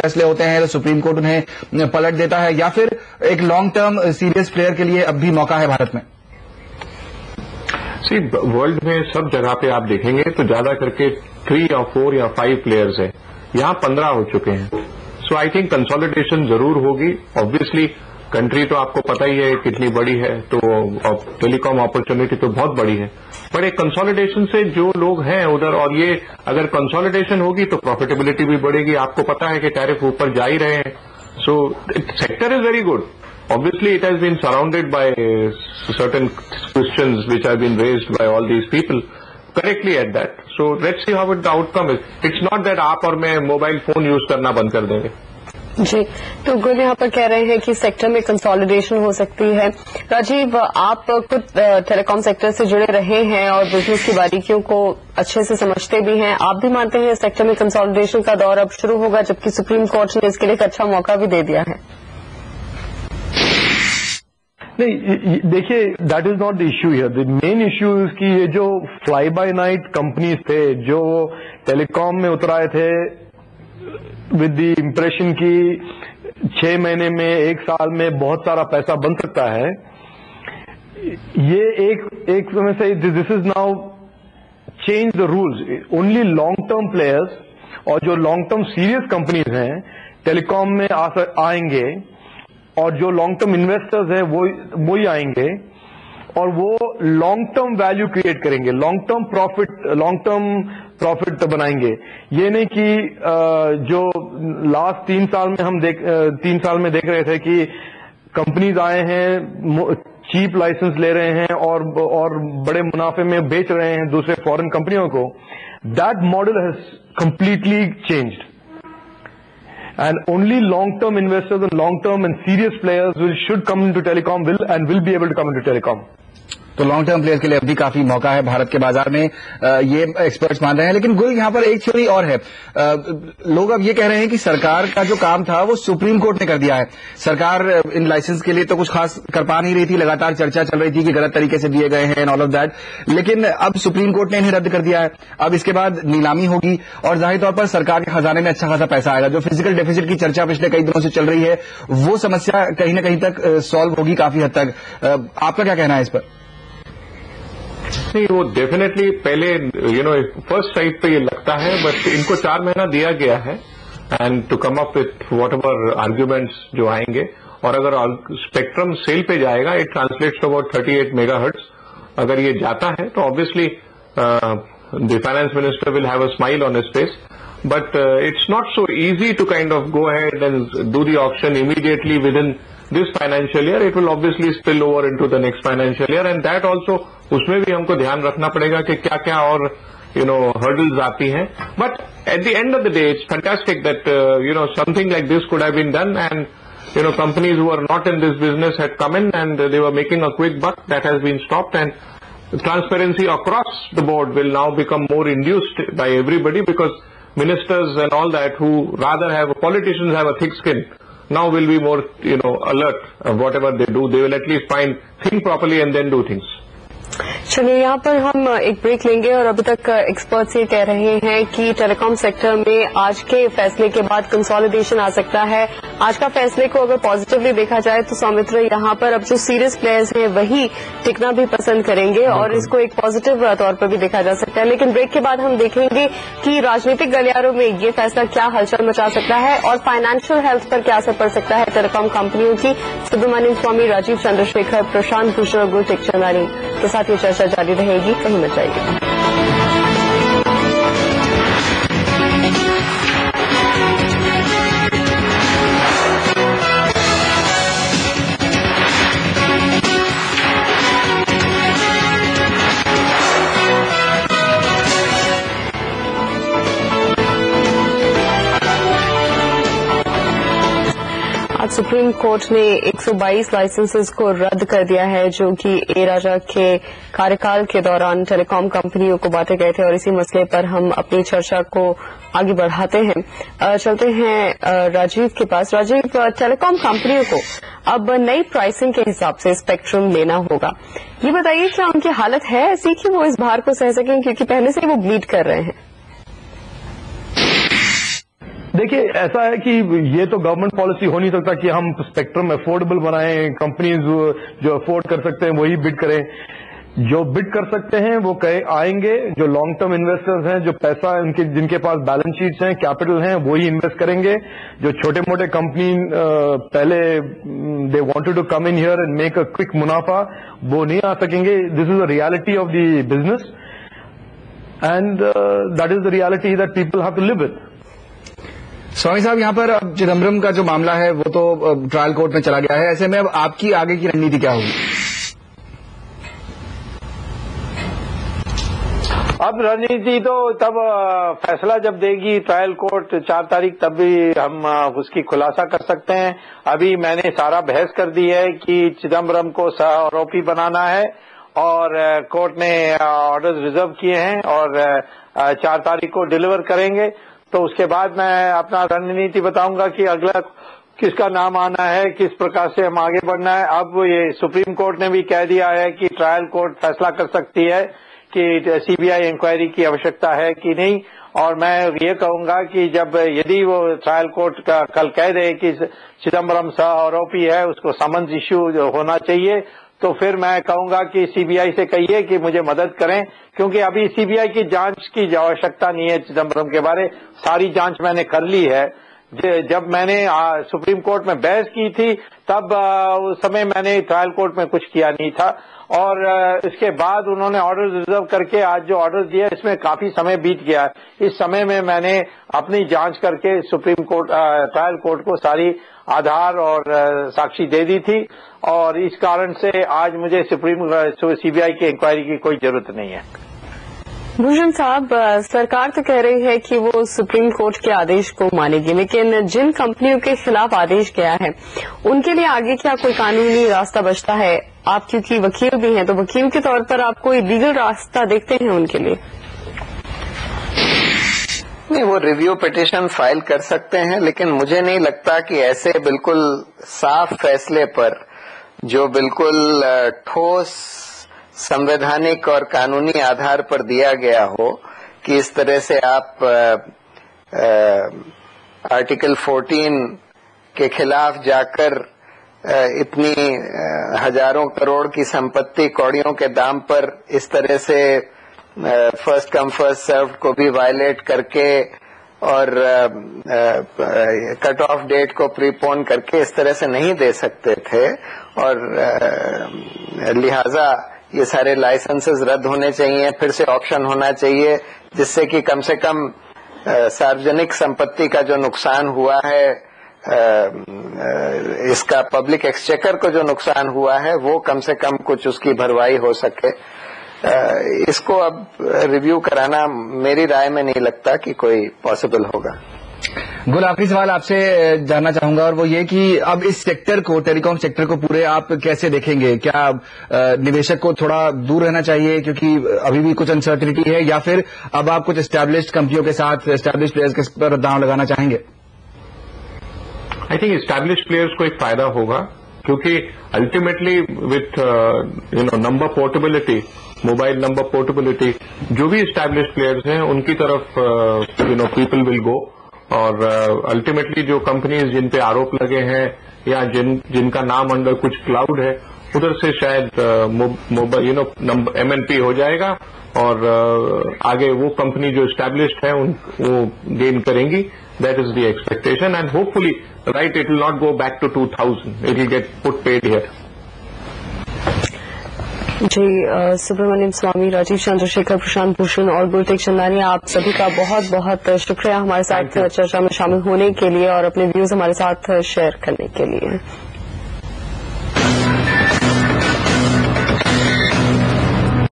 फैसले होते हैं तो सुप्रीम कोर्ट उन्हें पलट देता है, या फिर एक लॉन्ग टर्म सीरियस प्लेयर के लिए अब भी मौका है भारत में? वर्ल्ड में सब जगह पे आप देखेंगे तो ज्यादा करके 3 या 4 या 5 प्लेयर्स हैं, यहां 15 हो चुके हैं। सो आई थिंक कंसोलिडेशन जरूर होगी। ऑब्वियसली कंट्री तो आपको पता ही है कितनी बड़ी है, तो टेलीकॉम अपॉर्चुनिटी तो बहुत बड़ी है, पर एक कंसोलिडेशन से जो लोग हैं उधर, और ये अगर कंसोलिडेशन होगी तो प्रॉफिटेबिलिटी भी बढ़ेगी। आपको पता है कि टैरिफ ऊपर जा ही रहे हैं, so sector is very good. Obviously, it has been surrounded by certain questions which have been raised by all these people correctly at that. So let's see how the outcome is. It's not that आप और मैं mobile phone use करना बंद कर देंगे। जी, तो गुल यहाँ पर कह रहे हैं कि सेक्टर में कंसोलिडेशन हो सकती है। राजीव, आप खुद टेलीकॉम सेक्टर से जुड़े रहे हैं और बिजनेस की बारीकियों को अच्छे से समझते भी हैं। आप भी मानते हैं सेक्टर में कंसोलिडेशन का दौर अब शुरू होगा, जबकि सुप्रीम कोर्ट ने इसके लिए एक अच्छा मौका भी दे दिया है? नहीं, देखिए, that is not the issue here. The main issue is कि ये जो फ्लाई बाय नाइट कंपनीज थे जो टेलीकॉम में उतराए थे विद द इम्प्रेशन की 6 महीने में 1 साल में बहुत सारा पैसा बन सकता है, ये एक समय से this is now change the rules. Only long term players और जो लॉन्ग टर्म सीरियस कंपनीज हैं टेलीकॉम में आएंगे, और जो लॉन्ग टर्म इन्वेस्टर्स हैं वो ही आएंगे, और वो लॉन्ग टर्म वैल्यू क्रिएट करेंगे, लॉन्ग टर्म प्रॉफिट बनाएंगे। ये नहीं कि जो लास्ट 3 साल में हम 3 साल में देख रहे थे कि कंपनीज आए हैं, चीप लाइसेंस ले रहे हैं और बड़े मुनाफे में बेच रहे हैं दूसरे फॉरेन कंपनियों को। That model has completely changed, and only long-term investors and long-term and serious players should come into telecom will be able to come into telecom. तो लॉन्ग टर्म प्लेयर के लिए अभी काफी मौका है भारत के बाजार में, ये एक्सपर्ट्स मान रहे हैं। लेकिन गुल, यहाँ पर एक थ्योरी और है। लोग अब ये कह रहे हैं कि सरकार का जो काम था वो सुप्रीम कोर्ट ने कर दिया है। सरकार इन लाइसेंस के लिए तो कुछ खास कर पा नहीं रही थी, लगातार चर्चा चल रही थी कि गलत तरीके से दिए गए हैं एंड ऑल ऑफ दैट, लेकिन अब सुप्रीम कोर्ट ने इन्हें रद्द कर दिया है। अब इसके बाद नीलामी होगी और जाहिर तौर पर सरकार के खजाने में अच्छा खासा पैसा आएगा। जो फिजिकल डेफिसिट की चर्चा पिछले कई दिनों से चल रही है, वो समस्या कहीं ना कहीं तक सॉल्व होगी काफी हद तक। आपका क्या कहना है इस पर? नहीं, वो डेफिनेटली पहले फर्स्ट साइड पे ये लगता है, बट इनको 4 महीना दिया गया है and to come up with whatever arguments जो आएंगे। और अगर स्पेक्ट्रम सेल पे जाएगा, it translates to about 38 megahertz. अगर ये जाता है तो obviously the finance minister will have a smile on his face, but it's not so easy to kind of go ahead and do the auction immediately within this financial year. It will obviously spill over into the next financial year, and that also उसमें भी हमको ध्यान रखना पड़ेगा कि क्या क्या और hurdles आती हैं. But at the end of the day, it's fantastic that something like this could have been done, and companies who are not in this business had come in and they were making a quick buck. That has been stopped, and transparency across the board will now become more induced by everybody, because ministers and all that who rather have politicians have a thick skin now will be more alert of whatever they do. They will at least think properly and then do things. चलिए, यहाँ पर हम एक break लेंगे और अभी तक experts ये कह रहे हैं कि टेलीकॉम सेक्टर में आज के फैसले के बाद कंसोलिडेशन आ सकता है। आज का फैसले को अगर पॉजिटिवली देखा जाए तो सौमित्र, यहाँ पर अब जो सीरियस प्लेयर्स हैं वही टिकना भी पसंद करेंगे और इसको एक पॉजिटिव तौर पर भी देखा जा सकता है। लेकिन ब्रेक के बाद हम देखेंगे कि राजनीतिक गलियारों में ये फैसला क्या हलचल मचा सकता है और फाइनेंशियल हेल्थ पर क्या असर पड़ सकता है टेलीकॉम कंपनियों की। सुब्रमण्यम स्वामी, राजीव चंद्रशेखर, प्रशांत भूषण और गुल टेकचंदानी के साथ ये चर्चा जारी रहेगी, कहीं मत जाइए। आज सुप्रीम कोर्ट ने 122 लाइसेंसेस को रद्द कर दिया है जो कि ए राजा के कार्यकाल के दौरान टेलीकॉम कंपनियों को बांटे गए थे, और इसी मसले पर हम अपनी चर्चा को आगे बढ़ाते हैं। चलते हैं राजीव के पास। राजीव, टेलीकॉम कंपनियों को अब नई प्राइसिंग के हिसाब से स्पेक्ट्रम लेना होगा। ये बताइए, क्या उनकी हालत है ऐसी कि वो इस भार को सह सकें, क्योंकि पहले से ही वो ब्लीड कर रहे हैं? देखिए, ऐसा है कि ये तो गवर्नमेंट पॉलिसी हो नहीं सकता कि हम स्पेक्ट्रम अफोर्डेबल बनाएं, कंपनीज जो अफोर्ड कर सकते हैं वही बिड करें। जो बिड कर सकते हैं वो आएंगे, जो लॉन्ग टर्म इन्वेस्टर्स हैं, जो पैसा जिनके पास बैलेंस शीट्स हैं, कैपिटल हैं, वही इन्वेस्ट करेंगे। जो छोटे मोटे कंपनी पहले they wanted to come in here and make a quick मुनाफा, वो नहीं आ सकेंगे। This is the reality of the business and that is the reality that people have to live with. Swamy साहब, यहाँ पर अब चिदम्बरम का जो मामला है वो तो ट्रायल कोर्ट में चला गया है, ऐसे में अब आपकी आगे की रणनीति क्या होगी? अब रणनीति तो तब फैसला जब देगी ट्रायल कोर्ट 4 तारीख, तब भी हम उसकी खुलासा कर सकते हैं। अभी मैंने सारा बहस कर दी है कि चिदम्बरम को सह आरोपी बनाना है और कोर्ट ने ऑर्डर्स रिजर्व किए हैं और 4 तारीख को डिलीवर करेंगे। तो उसके बाद मैं अपना रणनीति बताऊंगा कि अगला किसका नाम आना है, किस प्रकार से हम आगे बढ़ना है। अब ये सुप्रीम कोर्ट ने भी कह दिया है कि ट्रायल कोर्ट फैसला कर सकती है कि सीबीआई इंक्वायरी की आवश्यकता है कि नहीं। और मैं ये कहूंगा कि जब यदि वो ट्रायल कोर्ट का कल कह दे कि चिदम्बरम सह आरोपी है, उसको समन्स इश्यू होना चाहिए, तो फिर मैं कहूंगा कि सीबीआई से कहिए कि मुझे मदद करें, क्योंकि अभी सीबीआई की जांच की आवश्यकता नहीं है। चिदम्बरम के बारे सारी जांच मैंने कर ली है। जब मैंने सुप्रीम कोर्ट में बहस की थी तब उस समय मैंने ट्रायल कोर्ट में कुछ किया नहीं था और इसके बाद उन्होंने ऑर्डर रिजर्व करके आज जो ऑर्डर दिया इसमें काफी समय बीत गया। इस समय में मैंने अपनी जांच करके सुप्रीम कोर्ट ट्रायल कोर्ट को सारी आधार और साक्षी दे दी थी और इस कारण से आज मुझे सीबीआई की इंक्वायरी की कोई जरूरत नहीं है। भूषण साहब, सरकार तो कह रही है कि वो सुप्रीम कोर्ट के आदेश को मानेगी, लेकिन जिन कंपनियों के खिलाफ आदेश गया है उनके लिए आगे क्या कोई कानूनी रास्ता बचता है? आप क्योंकि वकील भी हैं, तो वकील के तौर पर आप कोई लीगल रास्ता देखते हैं उनके लिए? नहीं, वो रिव्यू पिटीशन फाइल कर सकते हैं, लेकिन मुझे नहीं लगता कि ऐसे बिल्कुल साफ फैसले पर जो बिल्कुल ठोस संवैधानिक और कानूनी आधार पर दिया गया हो कि इस तरह से आप आर्टिकल 14 के खिलाफ जाकर इतनी हजारों करोड़ की संपत्ति कौड़ियों के दाम पर इस तरह से फर्स्ट कम फर्स्ट सर्व्ड को भी वायलेट करके और कट ऑफ डेट को प्रीपोन करके इस तरह से नहीं दे सकते थे और लिहाजा ये सारे लाइसेंसेस रद्द होने चाहिए, फिर से ऑक्शन होना चाहिए, जिससे कि कम से कम सार्वजनिक संपत्ति का जो नुकसान हुआ है, इसका पब्लिक एक्सचेकर को जो नुकसान हुआ है वो कम से कम कुछ उसकी भरवाई हो सके। इसको अब रिव्यू कराना मेरी राय में नहीं लगता कि कोई पॉसिबल होगा। गुल, आखिरी सवाल आपसे जानना चाहूंगा और वो ये कि अब इस सेक्टर को, टेलीकॉम सेक्टर को पूरे आप कैसे देखेंगे? क्या निवेशक को थोड़ा दूर रहना चाहिए क्योंकि अभी भी कुछ अनसर्टिनिटी है, या फिर अब आप कुछ एस्टैब्लिश्ड कंपनियों के साथ एस्टैब्लिश्ड प्लेयर्स के पर दांव लगाना चाहेंगे? आई थिंक एस्टैब्लिश्ड प्लेयर्स को एक फायदा होगा क्योंकि ultimately with number portability, mobile number portability, जो भी एस्टैब्लिश्ड प्लेयर्स हैं उनकी तरफ पीपल विल गो और अल्टीमेटली जो कंपनीज जिन पे आरोप लगे हैं या जिनका नाम अंडर कुछ क्लाउड है उधर से शायद MNP हो जाएगा और आगे वो कंपनी जो एस्टैब्लिश्ड है वो गेन करेंगी। That is the expectation and hopefully right it will not go back to 2000, it will get put paid here. जी, सुब्रमण्यम स्वामी, राजीव चंद्रशेखर, प्रशांत भूषण और गुलतेज चंदानी, आप सभी का बहुत बहुत शुक्रिया हमारे साथ चर्चा में शामिल होने के लिए और अपने व्यूज हमारे साथ शेयर करने के लिए।